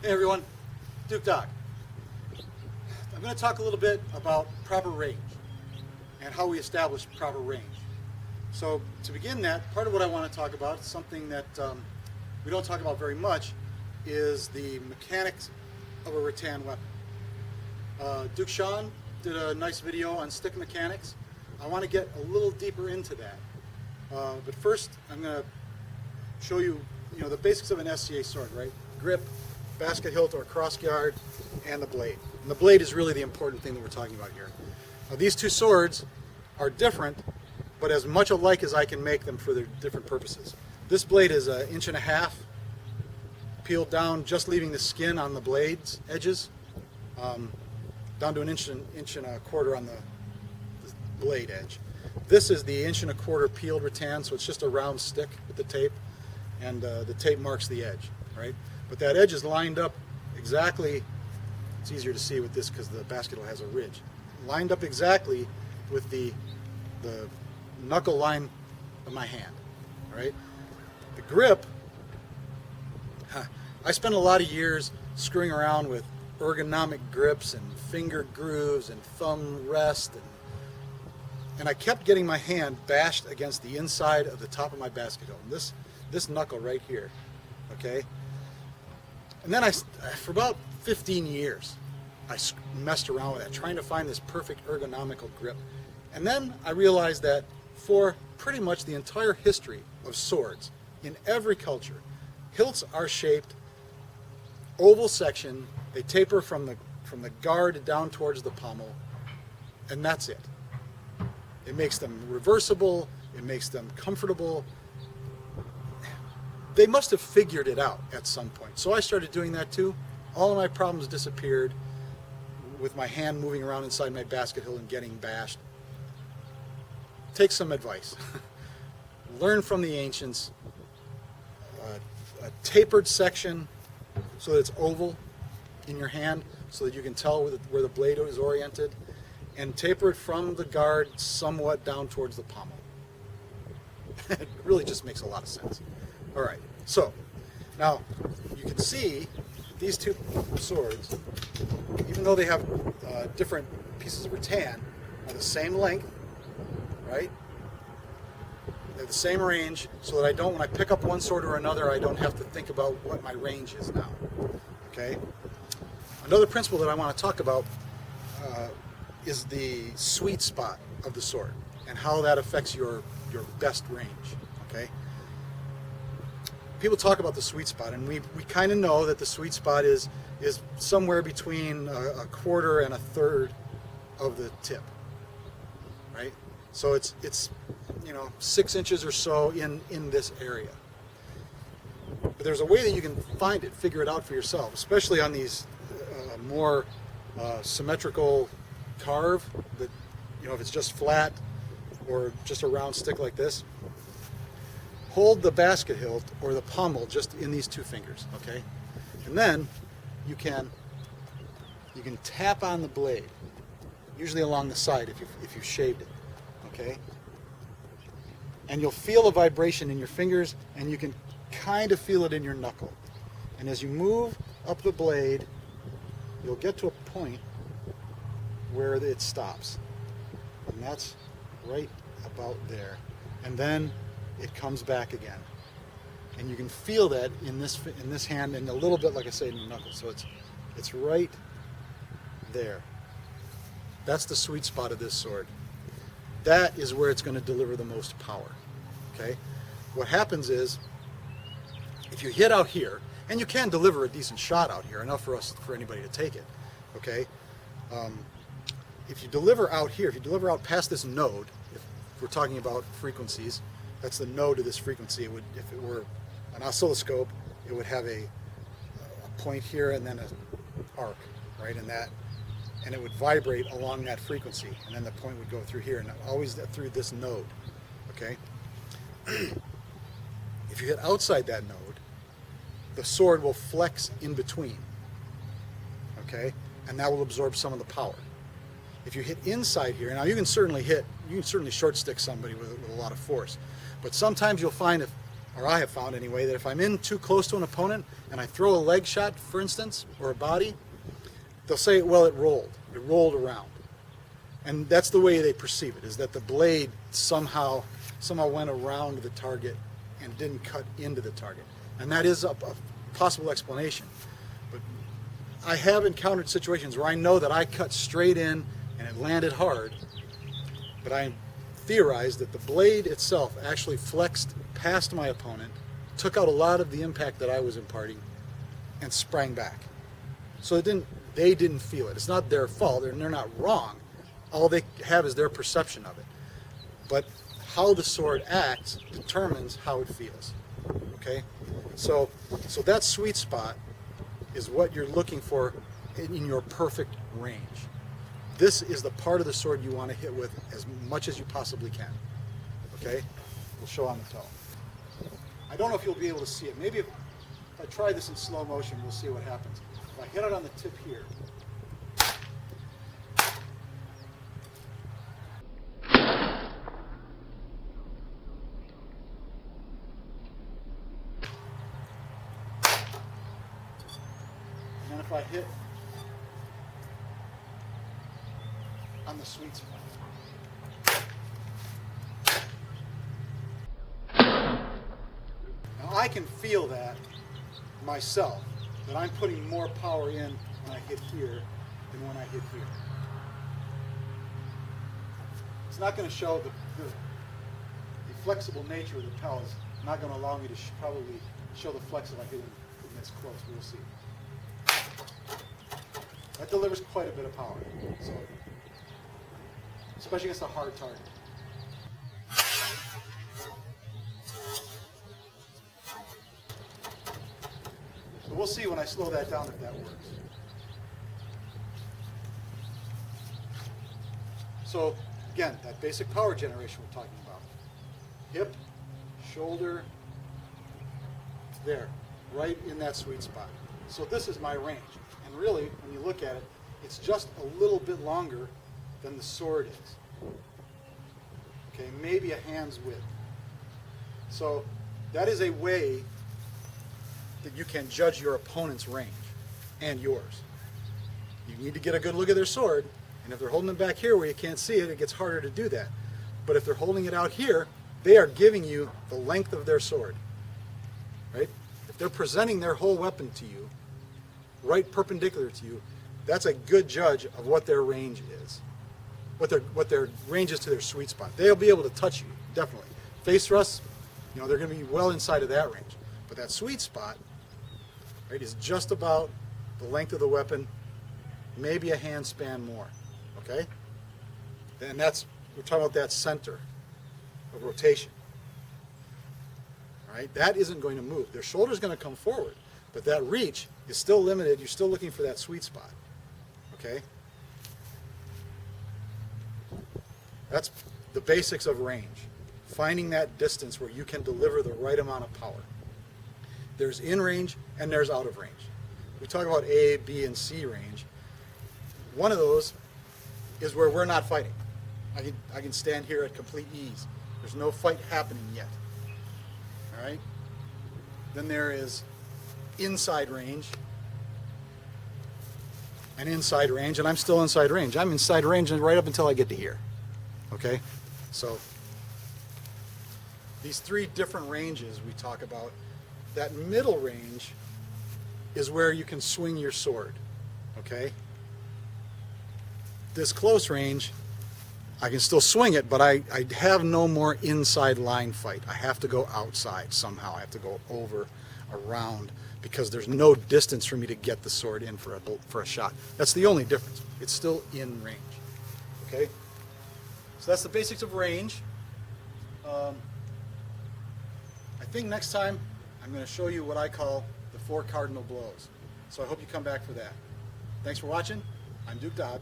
Hey everyone, Duke Doc. I'm going to talk a little bit about proper range and how we establish proper range. So to begin that, part of what I want to talk about, something that we don't talk about very much, is the mechanics of a rattan weapon. Duke Sean did a nice video on stick mechanics. I want to get a little deeper into that. But first, I'm going to show you, the basics of an SCA sword, right? Grip, basket hilt or cross guard, and the blade. And the blade is really the important thing that we're talking about here. Now, these two swords are different, but as much alike as I can make them for their different purposes. This blade is 1.5 inches peeled down, just leaving the skin on the blade's edges, down to 1.25 inches on the blade edge. This is the 1.25 inches peeled rattan, so it's just a round stick with the tape, and the tape marks the edge, right? But that edge is lined up exactly, it's easier to see with this because the basket has a ridge, lined up exactly with the knuckle line of my hand, right? The grip, I spent a lot of years screwing around with ergonomic grips and finger grooves and thumb rest, and I kept getting my hand bashed against the inside of the top of my basket hilt. This knuckle right here, okay? And then for about 15 years, I messed around with that, trying to find this perfect ergonomical grip. And then I realized that for pretty much the entire history of swords, in every culture, hilts are shaped oval section. They taper from the guard down towards the pommel, and that's it. It makes them reversible. It makes them comfortable. They must have figured it out at some point. So I started doing that too. All of my problems disappeared with my hand moving around inside my basket hilt and getting bashed. Take some advice. Learn from the ancients. A tapered section so that it's oval in your hand so that you can tell where the blade is oriented, and taper it from the guard somewhat down towards the pommel. It really just makes a lot of sense. All right, so now you can see these two swords, even though they have different pieces of rattan, are the same length, right? They have the same range, so that when I pick up one sword or another, I don't have to think about what my range is now. Okay. Another principle that I want to talk about is the sweet spot of the sword and how that affects your best range. Okay. People talk about the sweet spot, and we kind of know that the sweet spot is somewhere between 1/4 and 1/3 of the tip, right? So it's 6 inches or so in this area. But there's a way that you can find it, figure it out for yourself, especially on these more symmetrical carve that, if it's just flat or just a round stick like this. Hold the basket hilt or the pommel just in these two fingers, okay? And then you can tap on the blade, usually along the side if you shaved it, okay? And you'll feel a vibration in your fingers, and you can kind of feel it in your knuckle. And as you move up the blade, you'll get to a point where it stops. And that's right about there. And then it comes back again, and you can feel that in this hand, and a little bit, like I say, in the knuckle. So it's right there. That's the sweet spot of this sword. That is where it's going to deliver the most power. Okay. What happens is, if you hit out here, and you can deliver a decent shot out here, enough for anybody to take it. Okay. If you deliver out here, if you deliver out past this node, if we're talking about frequencies. That's the node of this frequency. It would, if it were an oscilloscope, it would have a point here and then an arc, right? And it would vibrate along that frequency, and then the point would go through here, and always through this node. Okay. If you hit outside that node, the sword will flex in between. Okay, and that will absorb some of the power. If you hit inside here, now you can certainly short stick somebody with a lot of force. But sometimes you'll find if or I have found anyway, that if I'm in too close to an opponent and I throw a leg shot, for instance, or a body, they'll say, well, it rolled around. And that's the way they perceive it, is that the blade somehow went around the target and didn't cut into the target. And that is a possible explanation. But I have encountered situations where I know that I cut straight in and it landed hard, but I theorized that the blade itself actually flexed past my opponent, took out a lot of the impact that I was imparting, and sprang back. So they didn't feel it. It's not their fault, and they're not wrong. All they have is their perception of it. But how the sword acts determines how it feels. Okay? So that sweet spot is what you're looking for in your perfect range. This is the part of the sword you want to hit with as much as you possibly can. Okay? We'll show on the toe. I don't know if you'll be able to see it. Maybe if I try this in slow motion, we'll see what happens. If I hit it on the tip here, and then if I hit on the sweet spot, now I can feel that myself, that I'm putting more power in when I hit here than when I hit here. It's not going to show the flexible nature of the pellet is not going to allow me to probably show the flex if I hit it this close. We'll see. That delivers quite a bit of power, so, especially against a hard target. So we'll see when I slow that down if that works. So again, that basic power generation we're talking about. Hip, shoulder, there, right in that sweet spot. So this is my range. And really, when you look at it, it's just a little bit longer than the sword is. Okay, maybe a hand's width. So that is a way that you can judge your opponent's range and yours. You need to get a good look at their sword, and if they're holding it back here where you can't see it, it gets harder to do that. But if they're holding it out here, they are giving you the length of their sword. Right? If they're presenting their whole weapon to you, right perpendicular to you, that's a good judge of what their range is. What their range is to their sweet spot. They'll be able to touch you, definitely. Face thrusts, they're going to be well inside of that range. But that sweet spot, right, is just about the length of the weapon, maybe a hand span more. Okay? And we're talking about that center of rotation. All right? That isn't going to move. Their shoulder's going to come forward, but that reach is still limited. You're still looking for that sweet spot. Okay? That's the basics of range. Finding that distance where you can deliver the right amount of power. There's in range and there's out of range. We talk about A, B, and C range. One of those is where we're not fighting. I can stand here at complete ease. There's no fight happening yet. All right? Then there is inside range and inside range, and I'm still inside range. I'm inside range right up until I get to here. Okay? So these three different ranges we talk about, that middle range is where you can swing your sword. Okay? This close range, I can still swing it, but I have no more inside line fight. I have to go outside somehow. I have to go over, around, because there's no distance for me to get the sword in for a shot. That's the only difference. It's still in range. Okay? So that's the basics of range. I think next time I'm going to show you what I call the 4 cardinal blows. So I hope you come back for that. Thanks for watching. I'm Duke Dodd.